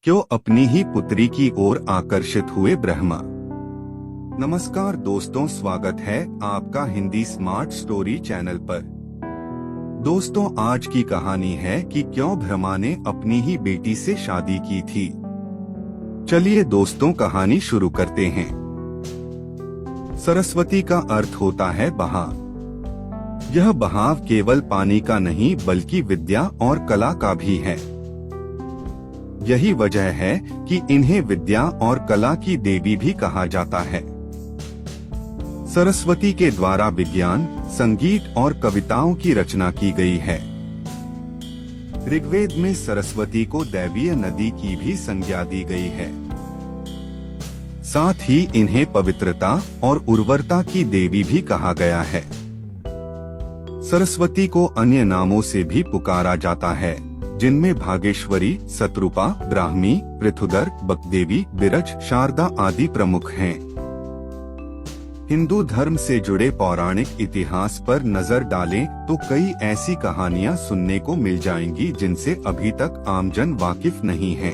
क्यों अपनी ही पुत्री की ओर आकर्षित हुए ब्रह्मा। नमस्कार दोस्तों, स्वागत है आपका हिंदी स्मार्ट स्टोरी चैनल पर। दोस्तों, आज की कहानी है कि क्यों ब्रह्मा ने अपनी ही बेटी से शादी की थी। चलिए दोस्तों, कहानी शुरू करते हैं। सरस्वती का अर्थ होता है बहाव। यह बहाव केवल पानी का नहीं बल्कि विद्या और कला का भी है। यही वजह है कि इन्हें विद्या और कला की देवी भी कहा जाता है। सरस्वती के द्वारा विज्ञान, संगीत और कविताओं की रचना की गई है। ऋग्वेद में सरस्वती को दैवीय नदी की भी संज्ञा दी गई है। साथ ही इन्हें पवित्रता और उर्वरता की देवी भी कहा गया है। सरस्वती को अन्य नामों से भी पुकारा जाता है, जिनमें भागेश्वरी, शत्रुपा, ब्राह्मी, पृथुदर, बकदेवी, बिरज, शारदा आदि प्रमुख हैं। हिंदू धर्म से जुड़े पौराणिक इतिहास पर नजर डालें तो कई ऐसी कहानियां सुनने को मिल जाएंगी जिनसे अभी तक आमजन वाकिफ नहीं है।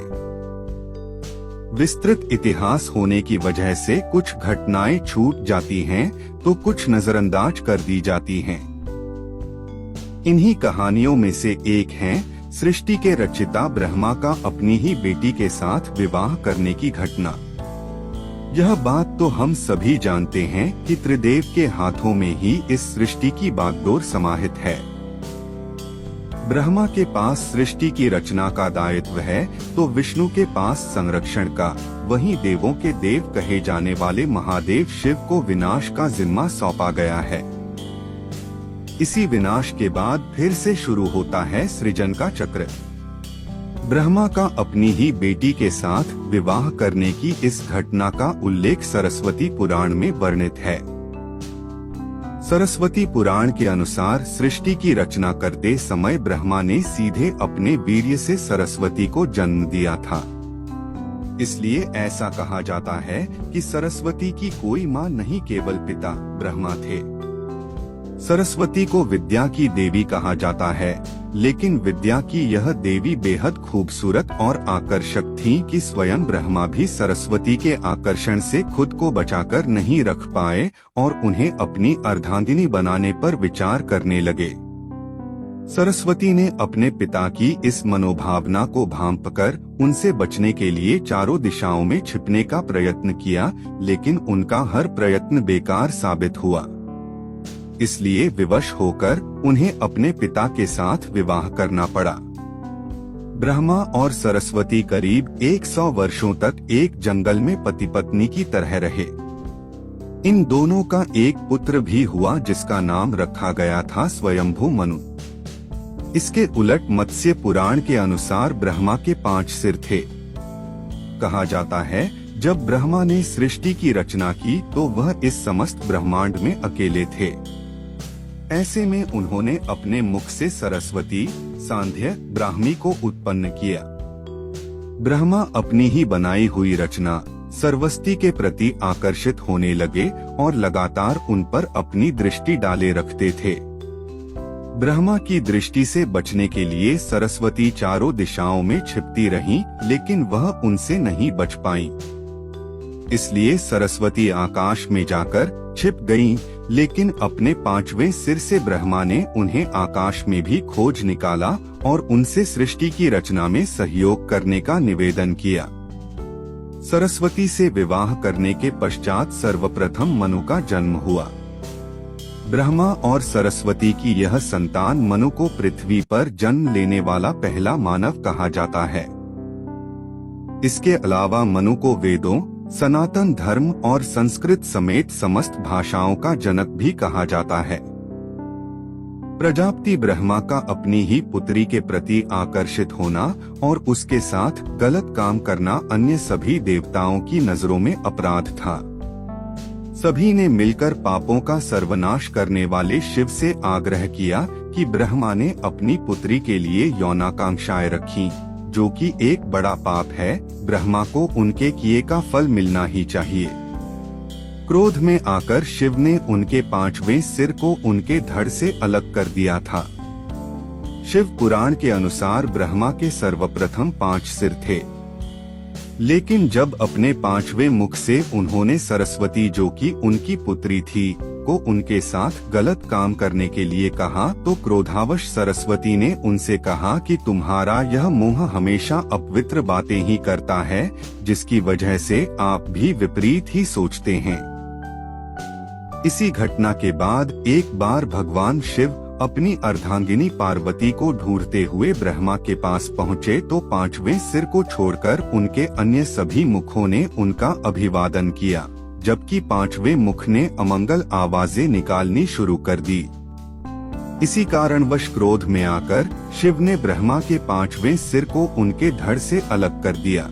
विस्तृत इतिहास होने की वजह से कुछ घटनाएं छूट जाती हैं तो कुछ नजरअंदाज कर दी जाती हैं। इन्हीं कहानियों में से एक है सृष्टि के रचयिता ब्रह्मा का अपनी ही बेटी के साथ विवाह करने की घटना। यह बात तो हम सभी जानते हैं कि त्रिदेव के हाथों में ही इस सृष्टि की बागडोर समाहित है। ब्रह्मा के पास सृष्टि की रचना का दायित्व है तो विष्णु के पास संरक्षण का, वहीं देवों के देव कहे जाने वाले महादेव शिव को विनाश का जिम्मा सौंपा गया है। इसी विनाश के बाद फिर से शुरू होता है सृजन का चक्र। ब्रह्मा का अपनी ही बेटी के साथ विवाह करने की इस घटना का उल्लेख सरस्वती पुराण में वर्णित है। सरस्वती पुराण के अनुसार सृष्टि की रचना करते समय ब्रह्मा ने सीधे अपने वीर्य से सरस्वती को जन्म दिया था। इसलिए ऐसा कहा जाता है कि सरस्वती की कोई मां नहीं, केवल पिता ब्रह्मा थे। सरस्वती को विद्या की देवी कहा जाता है, लेकिन विद्या की यह देवी बेहद खूबसूरत और आकर्षक थी कि स्वयं ब्रह्मा भी सरस्वती के आकर्षण से खुद को बचाकर नहीं रख पाए और उन्हें अपनी अर्धांगिनी बनाने पर विचार करने लगे। सरस्वती ने अपने पिता की इस मनोभावना को भांपकर उनसे बचने के लिए चारों दिशाओं में छिपने का प्रयत्न किया, लेकिन उनका हर प्रयत्न बेकार साबित हुआ। इसलिए विवश होकर उन्हें अपने पिता के साथ विवाह करना पड़ा। ब्रह्मा और सरस्वती करीब 100 वर्षों तक एक जंगल में पति पत्नी की तरह रहे। इन दोनों का एक पुत्र भी हुआ जिसका नाम रखा गया था स्वयंभू मनु। इसके उलट मत्स्य पुराण के अनुसार ब्रह्मा के 5 सिर थे। कहा जाता है जब ब्रह्मा ने सृष्टि की रचना की तो वह इस समस्त ब्रह्मांड में अकेले थे। ऐसे में उन्होंने अपने मुख से सरस्वती, सांध्य, ब्राह्मी को उत्पन्न किया। ब्रह्मा अपनी ही बनाई हुई रचना सरस्वती के प्रति आकर्षित होने लगे और लगातार उन पर अपनी दृष्टि डाले रखते थे। ब्रह्मा की दृष्टि से बचने के लिए सरस्वती चारों दिशाओं में छिपती रहीं, लेकिन वह उनसे नहीं बच पाईं। इसलिए सरस्वती आकाश में जाकर छिप गईं, लेकिन अपने 5वें सिर से ब्रह्मा ने उन्हें आकाश में भी खोज निकाला और उनसे सृष्टि की रचना में सहयोग करने का निवेदन किया। सरस्वती से विवाह करने के पश्चात सर्वप्रथम मनु का जन्म हुआ। ब्रह्मा और सरस्वती की यह संतान मनु को पृथ्वी पर जन्म लेने वाला पहला मानव कहा जाता है। इसके अलावा मनु को वेदों, सनातन धर्म और संस्कृत समेत समस्त भाषाओं का जनक भी कहा जाता है। प्रजापति ब्रह्मा का अपनी ही पुत्री के प्रति आकर्षित होना और उसके साथ गलत काम करना अन्य सभी देवताओं की नजरों में अपराध था। सभी ने मिलकर पापों का सर्वनाश करने वाले शिव से आग्रह किया कि ब्रह्मा ने अपनी पुत्री के लिए यौनाकांक्षाएं रखी, जो कि एक बड़ा पाप है। ब्रह्मा को उनके किए का फल मिलना ही चाहिए। क्रोध में आकर शिव ने उनके 5वें सिर को उनके धड़ से अलग कर दिया था। शिव पुराण के अनुसार ब्रह्मा के सर्वप्रथम 5 सिर थे। लेकिन जब अपने पांचवें मुख से उन्होंने सरस्वती, जो कि उनकी पुत्री थी, को उनके साथ गलत काम करने के लिए कहा, तो क्रोधावश सरस्वती ने उनसे कहा कि तुम्हारा यह मुंह हमेशा अपवित्र बातें ही करता है, जिसकी वजह से आप भी विपरीत ही सोचते हैं। इसी घटना के बाद एक बार भगवान शिव अपनी अर्धांगिनी पार्वती को ढूंढते हुए ब्रह्मा के पास पहुँचे, तो पांचवें सिर को छोड़कर उनके अन्य सभी मुखों ने उनका अभिवादन किया, जबकि पांचवें मुख ने अमंगल आवाजें निकालनी शुरू कर दी। इसी कारणवश क्रोध में आकर शिव ने ब्रह्मा के पांचवें सिर को उनके धड़ से अलग कर दिया।